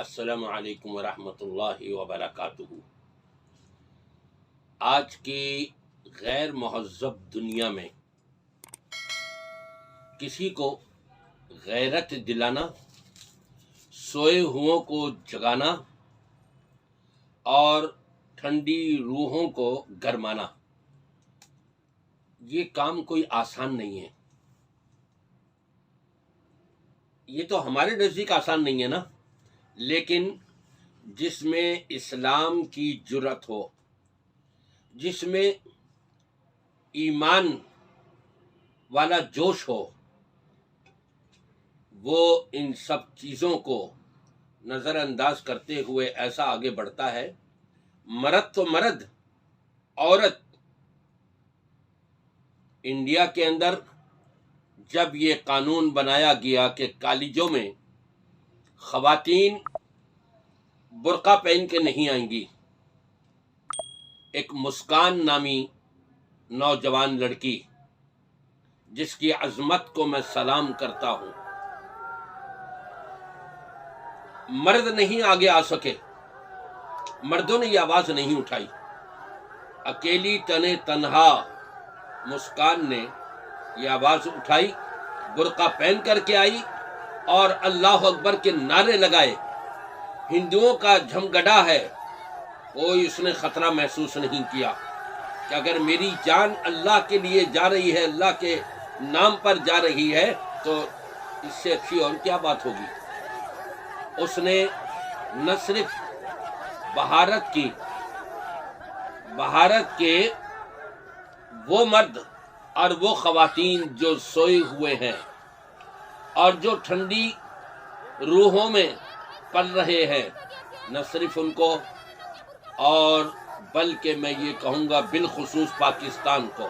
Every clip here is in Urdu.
السلام علیکم ورحمۃ اللہ وبرکاتہ۔ آج کی غیر مہذب دنیا میں کسی کو غیرت دلانا، سوئے ہوئوں کو جگانا اور ٹھنڈی روحوں کو گرمانا، یہ کام کوئی آسان نہیں ہے۔ یہ تو ہمارے نزدیک آسان نہیں ہے نا، لیکن جس میں اسلام کی جرأت ہو، جس میں ایمان والا جوش ہو، وہ ان سب چیزوں کو نظر انداز کرتے ہوئے ایسا آگے بڑھتا ہے۔ مرد تو مرد، عورت انڈیا کے اندر جب یہ قانون بنایا گیا کہ کالجوں میں خواتین برقع پہن کے نہیں آئیں گی، ایک مسکان نامی نوجوان لڑکی جس کی عظمت کو میں سلام کرتا ہوں، مرد نہیں آگے آ سکے، مردوں نے یہ آواز نہیں اٹھائی، اکیلی تنے تنہا مسکان نے یہ آواز اٹھائی، برقع پہن کر کے آئی اور اللہ اکبر کے نعرے لگائے۔ ہندوؤں کا جھمگڑا ہے، کوئی اس نے خطرہ محسوس نہیں کیا کہ اگر میری جان اللہ کے لیے جا رہی ہے، اللہ کے نام پر جا رہی ہے، تو اس سے اچھی اور کیا بات ہوگی۔ اس نے نہ صرف بھارت کے وہ مرد اور وہ خواتین جو سوئے ہوئے ہیں اور جو ٹھنڈی روحوں میں پل رہے ہیں، نہ صرف ان کو، اور بلکہ میں یہ کہوں گا بالخصوص پاکستان کو،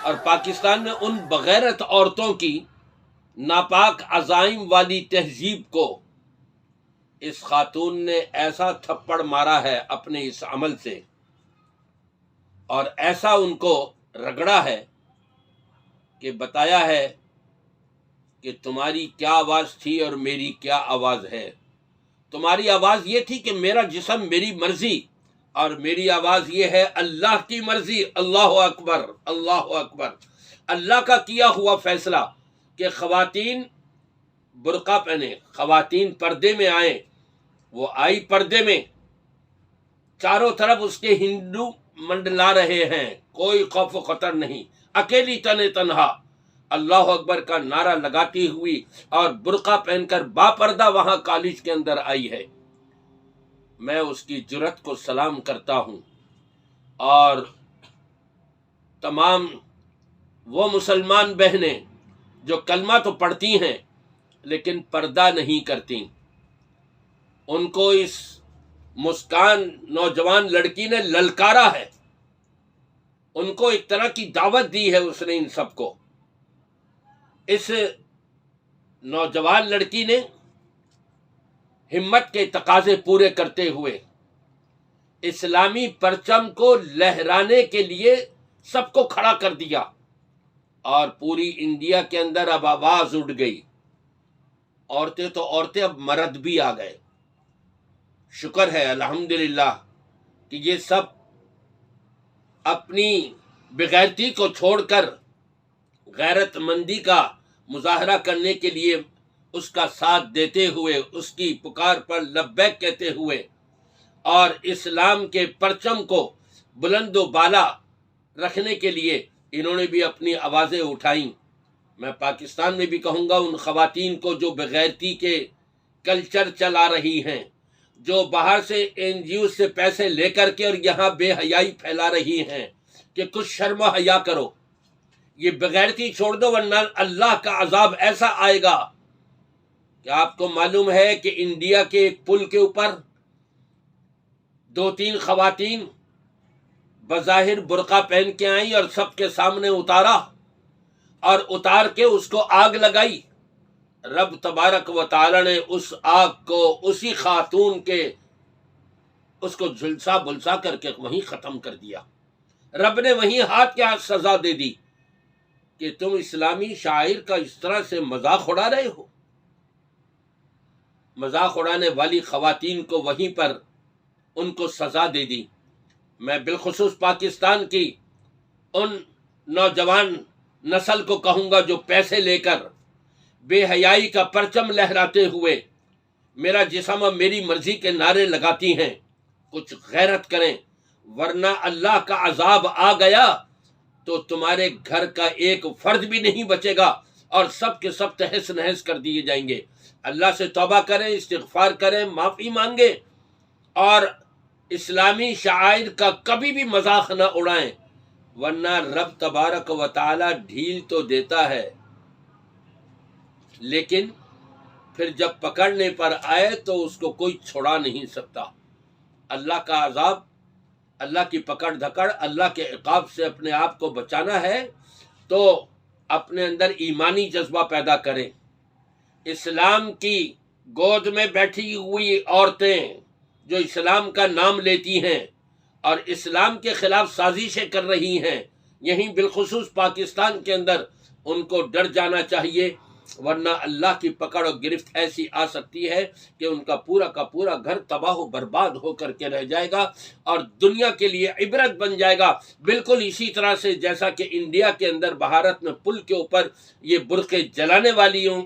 اور پاکستان میں ان بغیرت عورتوں کی ناپاک عزائم والی تہذیب کو اس خاتون نے ایسا تھپڑ مارا ہے اپنے اس عمل سے، اور ایسا ان کو رگڑا ہے کہ بتایا ہے کہ تمہاری کیا آواز تھی اور میری کیا آواز ہے۔ تمہاری آواز یہ تھی کہ میرا جسم میری مرضی، اور میری آواز یہ ہے اللہ کی مرضی۔ اللہ اکبر، اللہ اکبر۔ اللہ کا کیا ہوا فیصلہ کہ خواتین برقع پہنے، خواتین پردے میں آئیں، وہ آئی پردے میں، چاروں طرف اس کے ہندو منڈلا رہے ہیں، کوئی خوف و خطر نہیں، اکیلی تنے تنہا اللہ اکبر کا نعرہ لگاتی ہوئی اور برقع پہن کر باپردہ وہاں کالج کے اندر آئی ہے۔ میں اس کی جرأت کو سلام کرتا ہوں، اور تمام وہ مسلمان بہنیں جو کلمہ تو پڑھتی ہیں لیکن پردہ نہیں کرتی، ان کو اس مسکان نوجوان لڑکی نے للکارا ہے، ان کو ایک طرح کی دعوت دی ہے اس نے ان سب کو۔ اس نوجوان لڑکی نے ہمت کے تقاضے پورے کرتے ہوئے اسلامی پرچم کو لہرانے کے لیے سب کو کھڑا کر دیا، اور پوری انڈیا کے اندر اب آواز اٹھ گئی۔ عورتیں تو عورتیں، اب مرد بھی آ گئے۔ شکر ہے الحمدللہ کہ یہ سب اپنی بغیرتی کو چھوڑ کر غیرت مندی کا مظاہرہ کرنے کے لیے اس کا ساتھ دیتے ہوئے، اس کی پکار پر لبیک کہتے ہوئے، اور اسلام کے پرچم کو بلند و بالا رکھنے کے لیے انہوں نے بھی اپنی آوازیں اٹھائیں۔ میں پاکستان میں بھی کہوں گا ان خواتین کو جو بغیرتی کے کلچر چلا رہی ہیں، جو باہر سے این جی او سے پیسے لے کر کے اور یہاں بے حیائی پھیلا رہی ہیں، کہ کچھ شرم و حیا کرو، یہ بغیرتی چھوڑ دو ورنہ اللہ کا عذاب ایسا آئے گا۔ کیا آپ کو معلوم ہے کہ انڈیا کے ایک پل کے اوپر 2-3 خواتین بظاہر برقع پہن کے آئیں اور سب کے سامنے اتارا، اور اتار کے اس کو آگ لگائی؟ رب تبارک و تعالی نے اس آگ کو اسی خاتون کے اس کو جھلسا بلسا کر کے وہیں ختم کر دیا۔ رب نے وہیں ہاتھ کے ہاتھ سزا دے دی کہ تم اسلامی شاعر کا اس طرح سے مذاق اڑا رہے ہو۔ مذاق اڑانے والی خواتین کو وہیں پر ان کو سزا دے دی۔ میں بالخصوص پاکستان کی ان نوجوان نسل کو کہوں گا جو پیسے لے کر بے حیائی کا پرچم لہراتے ہوئے میرا جسم و میری مرضی کے نعرے لگاتی ہیں، کچھ غیرت کریں، ورنہ اللہ کا عذاب آ گیا تو تمہارے گھر کا ایک فرد بھی نہیں بچے گا اور سب کے سب تہس نہس کر دیے جائیں گے۔ اللہ سے توبہ کریں، استغفار کریں، معافی مانگیں اور اسلامی شعائر کا کبھی بھی مذاق نہ اڑائیں، ورنہ رب تبارک و تعالی ڈھیل تو دیتا ہے لیکن پھر جب پکڑنے پر آئے تو اس کو کوئی چھڑا نہیں سکتا۔ اللہ کا عذاب، اللہ کی پکڑ دھکڑ، اللہ کے عقاب سے اپنے آپ کو بچانا ہے تو اپنے اندر ایمانی جذبہ پیدا کریں۔ اسلام کی گود میں بیٹھی ہوئی عورتیں جو اسلام کا نام لیتی ہیں اور اسلام کے خلاف سازشیں کر رہی ہیں، یہیں بالخصوص پاکستان کے اندر ان کو ڈر جانا چاہیے، ورنہ اللہ کی پکڑ و گرفت ایسی آ سکتی ہے کہ ان کا پورا گھر تباہ و برباد ہو کر کے رہ جائے گا اور دنیا کے لیے عبرت بن جائے گا۔ بالکل اسی طرح سے جیسا کہ انڈیا کے اندر بھارت میں پل کے اوپر یہ برقعے جلانے والیوں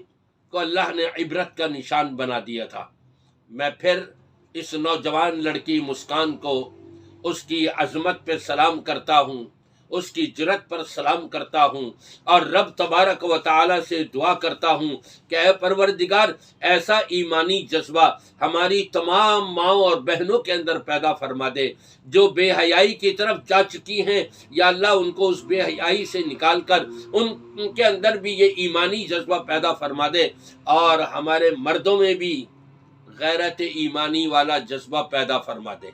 کو اللہ نے عبرت کا نشان بنا دیا تھا۔ میں پھر اس نوجوان لڑکی مسکان کو اس کی عظمت پہ سلام کرتا ہوں، اس کی جرأت پر سلام کرتا ہوں اور رب تبارک و تعالی سے دعا کرتا ہوں کہ اے پروردگار ایسا ایمانی جذبہ ہماری تمام ماؤں اور بہنوں کے اندر پیدا فرما دے جو بے حیائی کی طرف جا چکی ہیں، یا اللہ ان کو اس بے حیائی سے نکال کر ان کے اندر بھی یہ ایمانی جذبہ پیدا فرما دے اور ہمارے مردوں میں بھی غیرت ایمانی والا جذبہ پیدا فرما دے۔